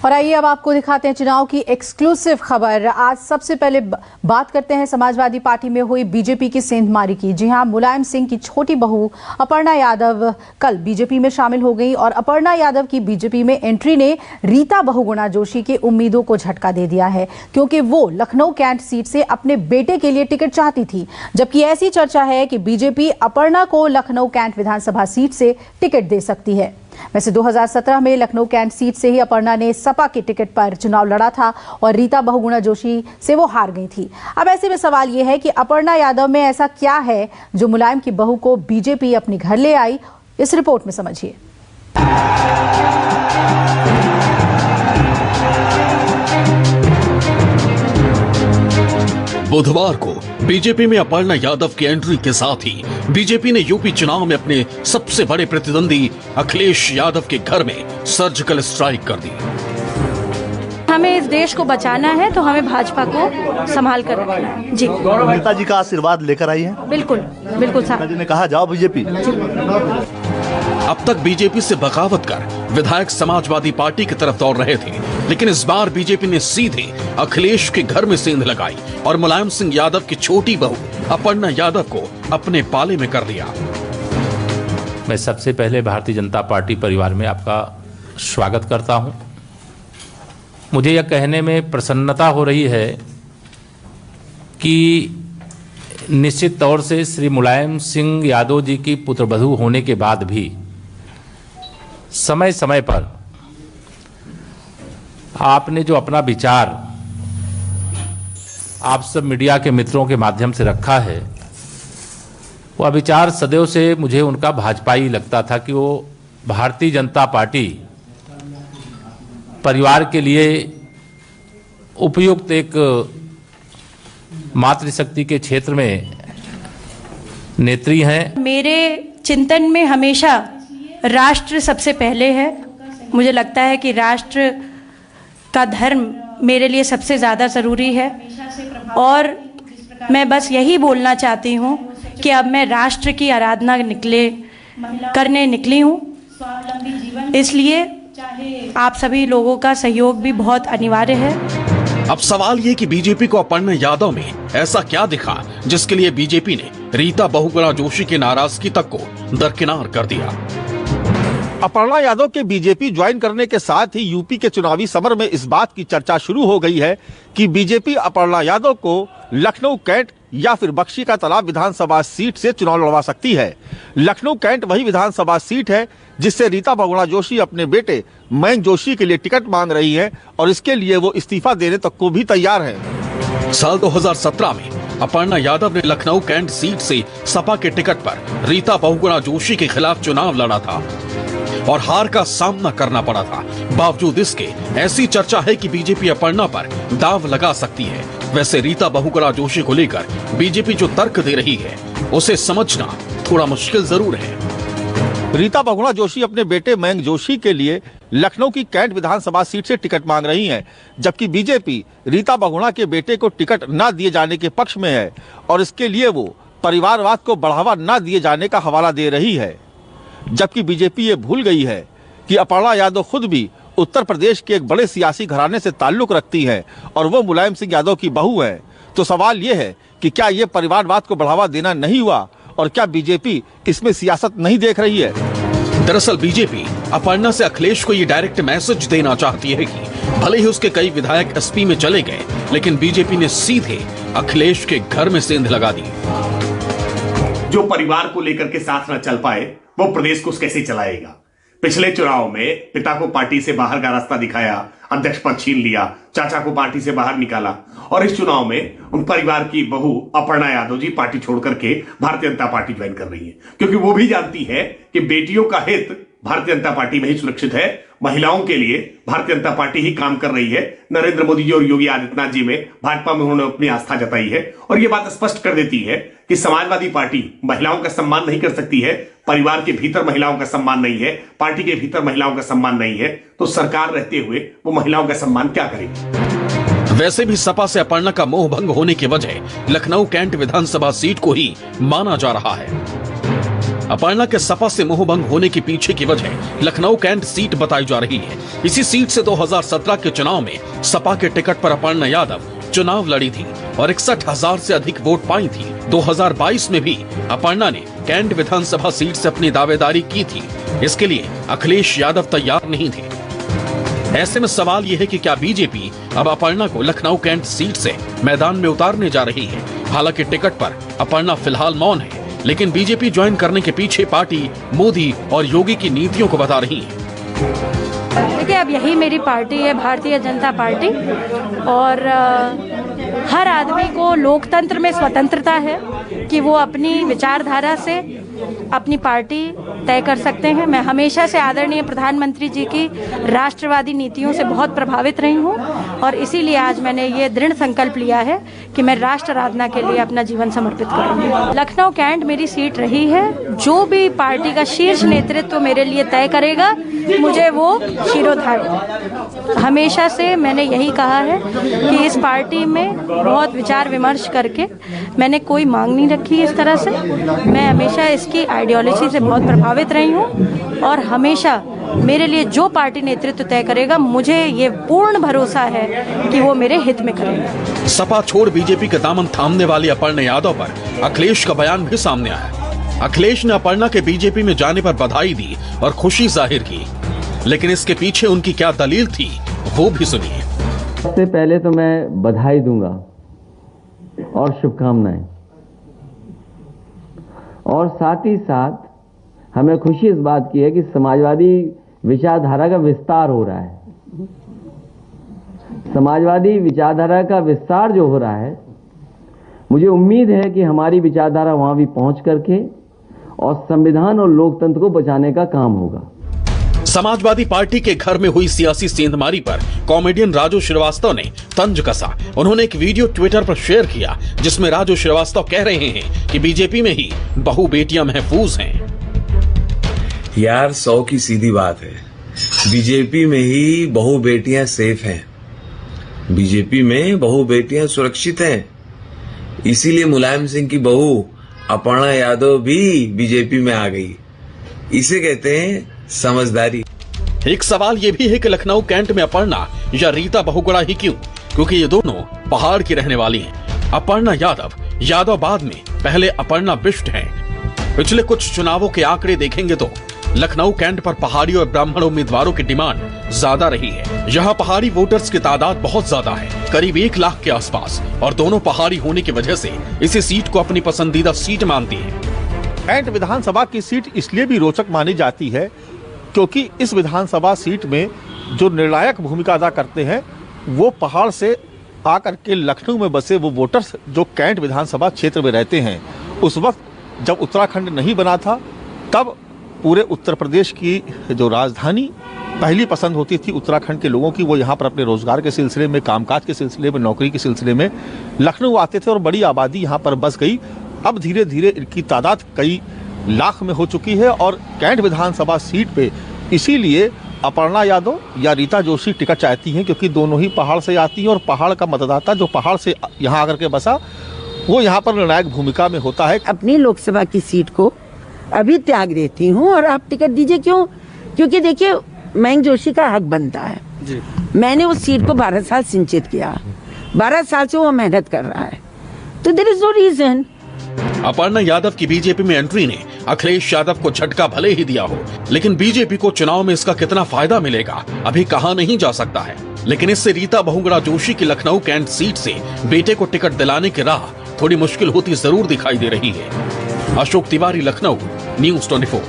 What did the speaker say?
और आइए अब आपको दिखाते हैं चुनाव की एक्सक्लूसिव खबर। आज सबसे पहले बात करते हैं समाजवादी पार्टी में हुई बीजेपी की सेंधमारी की। जी हां, मुलायम सिंह की छोटी बहू अपर्णा यादव कल बीजेपी में शामिल हो गई और अपर्णा यादव की बीजेपी में एंट्री ने रीता बहुगुणा जोशी की उम्मीदों को झटका दे दिया है, क्योंकि वो लखनऊ कैंट सीट से अपने बेटे के लिए टिकट चाहती थी। जबकि ऐसी चर्चा है कि बीजेपी अपर्णा को लखनऊ कैंट विधानसभा सीट से टिकट दे सकती है। वैसे 2017 में लखनऊ कैंट सीट से ही अपर्णा ने सपा के टिकट पर चुनाव लड़ा था और रीता बहुगुणा जोशी से वो हार गई थी। अब ऐसे में सवाल ये है कि अपर्णा यादव में ऐसा क्या है जो मुलायम की बहू को बीजेपी अपने घर ले आई। इस रिपोर्ट में समझिए। बुधवार को बीजेपी में अपर्णा यादव की एंट्री के साथ ही बीजेपी ने यूपी चुनाव में अपने सबसे बड़े प्रतिद्वंदी अखिलेश यादव के घर में सर्जिकल स्ट्राइक कर दी। हमें इस देश को बचाना है तो हमें भाजपा को संभाल कर रखना है। जी, नेताजी का आशीर्वाद लेकर आई है। बिल्कुल बिल्कुल साहब। नेताजी ने कहा जाओ बीजेपी। अब तक बीजेपी से बगावत कर विधायक समाजवादी पार्टी की तरफ दौड़ रहे थे, लेकिन इस बार बीजेपी ने सीधे अखिलेश के घर में सेंध लगाई और मुलायम सिंह यादव की छोटी बहू अपर्णा यादव को अपने पाले में कर लिया। मैं सबसे पहले भारतीय जनता पार्टी परिवार में आपका स्वागत करता हूं। मुझे यह कहने में प्रसन्नता हो रही है कि निश्चित तौर से श्री मुलायम सिंह यादव जी की पुत्रवधू होने के बाद भी समय समय पर आपने जो अपना विचार आप सब मीडिया के मित्रों के माध्यम से रखा है, वह विचार सदैव से मुझे उनका भाजपाई लगता था कि वो भारतीय जनता पार्टी परिवार के लिए उपयुक्त एक मातृशक्ति के क्षेत्र में नेत्री हैं। मेरे चिंतन में हमेशा राष्ट्र सबसे पहले है। मुझे लगता है कि राष्ट्र का धर्म मेरे लिए सबसे ज़्यादा ज़रूरी है और मैं बस यही बोलना चाहती हूँ कि अब मैं राष्ट्र की आराधना करने निकली हूँ। इसलिए आप सभी लोगों का सहयोग भी बहुत अनिवार्य है। अब सवाल ये कि बीजेपी को अपर्णा यादव में ऐसा क्या दिखा जिसके लिए बीजेपी ने रीता बहुगुणा जोशी की नाराजगी तक को दरकिनार कर दिया। अपर्णा यादव के बीजेपी ज्वाइन करने के साथ ही यूपी के चुनावी समर में इस बात की चर्चा शुरू हो गई है कि बीजेपी अपर्णा यादव को लखनऊ कैंट या फिर बख्शी का तालाब विधानसभा सीट से चुनाव लड़वा सकती है। लखनऊ कैंट वही विधानसभा सीट है जिससे रीता बहुगुणा जोशी अपने बेटे मयंक जोशी के लिए टिकट मांग रही है और इसके लिए वो इस्तीफा देने तक को भी तैयार है। साल 2017 में अपर्णा यादव ने लखनऊ कैंट सीट से सपा के टिकट पर रीता बहुगुणा जोशी के खिलाफ चुनाव लड़ा था और हार का सामना करना पड़ा था। बावजूद इसके ऐसी चर्चा है कि बीजेपी अपर्णा पर दाव लगा सकती है। वैसे रीता बहुगुणा जोशी को लेकर बीजेपी जो तर्क दे रही है उसे समझना थोड़ा मुश्किल जरूर है। रीता बहुगुणा जोशी अपने बेटे मयंक जोशी के लिए लखनऊ की कैंट विधानसभा सीट से टिकट मांग रही हैं, जबकि बीजेपी रीता बहुगुणा के बेटे को टिकट न दिए जाने के पक्ष में है और इसके लिए वो परिवारवाद को बढ़ावा न दिए जाने का हवाला दे रही है। जबकि बीजेपी ये भूल गई है कि अपर्णा यादव खुद भी उत्तर प्रदेश के एक बड़े सियासी घराने से ताल्लुक रखती हैं और वो मुलायम सिंह यादव की बहू हैं। तो सवाल ये है कि क्या ये परिवारवाद को बढ़ावा देना नहीं हुआ और क्या बीजेपी इसमें सियासत नहीं देख रही है? दरअसल बीजेपी अपर्णा से अखिलेश को ये डायरेक्ट मैसेज देना चाहती है कि भले ही उसके कई विधायक एसपी में चले गए, लेकिन बीजेपी ने सीधे अखिलेश के घर में सेंध लगा दी। जो परिवार को लेकर के साथ न चल पाए वो प्रदेश को कैसे चलाएगा? पिछले चुनाव में पिता को पार्टी से बाहर का रास्ता दिखाया, अध्यक्ष पद छीन लिया, चाचा को पार्टी से बाहर निकाला और इस चुनाव में उन परिवार की बहू अपर्णा यादव जी पार्टी छोड़ करके भारतीय जनता पार्टी ज्वाइन कर रही है, क्योंकि वो भी जानती है कि बेटियों का हित भारतीय जनता पार्टी में ही सुरक्षित है। महिलाओं के लिए भारतीय जनता पार्टी ही काम कर रही है। नरेंद्र मोदी जी और योगी आदित्यनाथ जी में भाजपा में उन्होंने अपनी आस्था जताई है और ये बात स्पष्ट कर देती है कि समाजवादी पार्टी महिलाओं का सम्मान नहीं कर सकती है, परिवार के भीतर महिलाओं का सम्मान नहीं है, पार्टी के भीतर महिलाओं का सम्मान नहीं है, तो सरकार रहते हुए वो महिलाओं का सम्मान क्या करेगी? वैसे भी सपा से अपर्णा का मोह भंग होने की वजह लखनऊ कैंट विधानसभा सीट को ही माना जा रहा है। अपर्णा के सपा से मोहभंग होने के पीछे की वजह लखनऊ कैंट सीट बताई जा रही है। इसी सीट से 2017 के चुनाव में सपा के टिकट पर अपर्णा यादव चुनाव लड़ी थी और 61,000 से अधिक वोट पाई थी। 2022 में भी अपर्णा ने कैंट विधानसभा सीट से अपनी दावेदारी की थी। इसके लिए अखिलेश यादव तैयार नहीं थे। ऐसे में सवाल यह है कि क्या बीजेपी अब अपर्णा को लखनऊ कैंट सीट से मैदान में उतारने जा रही है। हालांकि टिकट पर अपर्णा फिलहाल मौन है, लेकिन बीजेपी ज्वाइन करने के पीछे पार्टी मोदी और योगी की नीतियों को बता रही है। देखिए, अब यही मेरी पार्टी है, भारतीय जनता पार्टी, और हर आदमी को लोकतंत्र में स्वतंत्रता है कि वो अपनी विचारधारा से अपनी पार्टी तय कर सकते हैं। मैं हमेशा से आदरणीय प्रधानमंत्री जी की राष्ट्रवादी नीतियों से बहुत प्रभावित रही हूं और इसीलिए आज मैंने ये दृढ़ संकल्प लिया है कि मैं राष्ट्र आराधना के लिए अपना जीवन समर्पित करूंगी। लखनऊ कैंट मेरी सीट रही है। जो भी पार्टी का शीर्ष नेतृत्व मेरे लिए तय करेगा, मुझे वो शिरोधार्य। हमेशा से मैंने यही कहा है कि इस पार्टी में बहुत विचार विमर्श करके मैंने कोई मांग नहीं रखी इस तरह से। मैं हमेशा इसकी आइडियोलॉजी से बहुत प्रभावित रही हूँ और हमेशा मेरे लिए जो पार्टी नेतृत्व तय करेगा, मुझे ये पूर्ण भरोसा है कि वो मेरे हित में करेगा। सपा छोड़ बीजेपी का दामन थामने वाली अपर्णा यादव पर अखिलेश का बयान भी सामने आया। अखिलेश ने अपर्णा के बीजेपी में जाने पर बधाई दी और खुशी जाहिर की, लेकिन इसके पीछे उनकी क्या दलील थी, वो भी सुनिए। सबसे पहले तो मैं बधाई दूंगा और शुभकामनाएं, और साथ ही साथ हमें खुशी इस बात की है कि समाजवादी विचारधारा का विस्तार हो रहा है। समाजवादी विचारधारा का विस्तार जो हो रहा है, मुझे उम्मीद है कि हमारी विचारधारा वहां भी पहुंच करके और संविधान और लोकतंत्र को बचाने का काम होगा। समाजवादी पार्टी के घर में हुई सियासी सेंधमारी पर कॉमेडियन राजू श्रीवास्तव ने तंज कसा। उन्होंने एक वीडियो ट्विटर पर शेयर किया जिसमें राजू श्रीवास्तव कह रहे हैं कि बीजेपी में ही बहु बेटियां महफूज हैं। यार 100 की सीधी बात है, बीजेपी में ही बहु बेटियां सेफ हैं, बीजेपी में बहु बेटियां सुरक्षित हैं। इसीलिए मुलायम सिंह की बहू अपर्णा यादव भी बीजेपी में आ गई। इसे कहते हैं समझदारी। एक सवाल ये भी है कि लखनऊ कैंट में अपर्णा या रीता बहुगुणा ही क्यों? क्योंकि ये दोनों पहाड़ की रहने वाली हैं। अपर्णा यादवाबाद में पहले अपर्णा बिष्ट हैं। पिछले कुछ चुनावों के आंकड़े देखेंगे तो लखनऊ कैंट पर पहाड़ी और ब्राह्मण उम्मीदवारों की डिमांड ज्यादा रही है। यहाँ पहाड़ी वोटर्स की तादाद बहुत ज्यादा है, करीब 1 लाख के आसपास, और दोनों पहाड़ी होने की वजह से इसी सीट को अपनी पसंदीदा सीट मानती है। कैंट विधानसभा की सीट इसलिए भी रोचक मानी जाती है क्योंकि इस विधानसभा सीट में जो निर्णायक भूमिका अदा करते हैं वो पहाड़ से आकर के लखनऊ में बसे वो वोटर्स जो कैंट विधानसभा क्षेत्र में रहते हैं। उस वक्त जब उत्तराखंड नहीं बना था, तब पूरे उत्तर प्रदेश की जो राजधानी पहली पसंद होती थी उत्तराखंड के लोगों की, वो यहाँ पर अपने रोजगार के सिलसिले में, कामकाज के सिलसिले में, नौकरी के सिलसिले में लखनऊ आते थे और बड़ी आबादी यहाँ पर बस गई। अब धीरे धीरे इनकी तादाद कई लाख में हो चुकी है और कैंट विधानसभा सीट पे इसीलिए अपर्णा यादव या रीता जोशी टिकट चाहती हैं, क्योंकि दोनों ही पहाड़ से आती हैं और पहाड़ का मतदाता जो पहाड़ से यहाँ आकर के बसा वो यहाँ पर निर्णायक भूमिका में होता है। अपनी लोकसभा की सीट को अभी त्याग देती हूँ और आप टिकट दीजिए। क्यों? क्योंकि देखिए, मयंक जोशी का हक बनता है जी। मैंने उस सीट को 12 साल सिंचित किया, 12 साल से वो मेहनत कर रहा है, तो there is no reason. Aparna Yadav की बीजेपी में एंट्री ने अखिलेश यादव को झटका भले ही दिया हो, लेकिन बीजेपी को चुनाव में इसका कितना फायदा मिलेगा अभी कहा नहीं जा सकता है। लेकिन इससे रीता बहुगुणा जोशी की लखनऊ कैंट सीट से बेटे को टिकट दिलाने की राह थोड़ी मुश्किल होती जरूर दिखाई दे रही है। अशोक तिवारी, लखनऊ, न्यूज़ 24।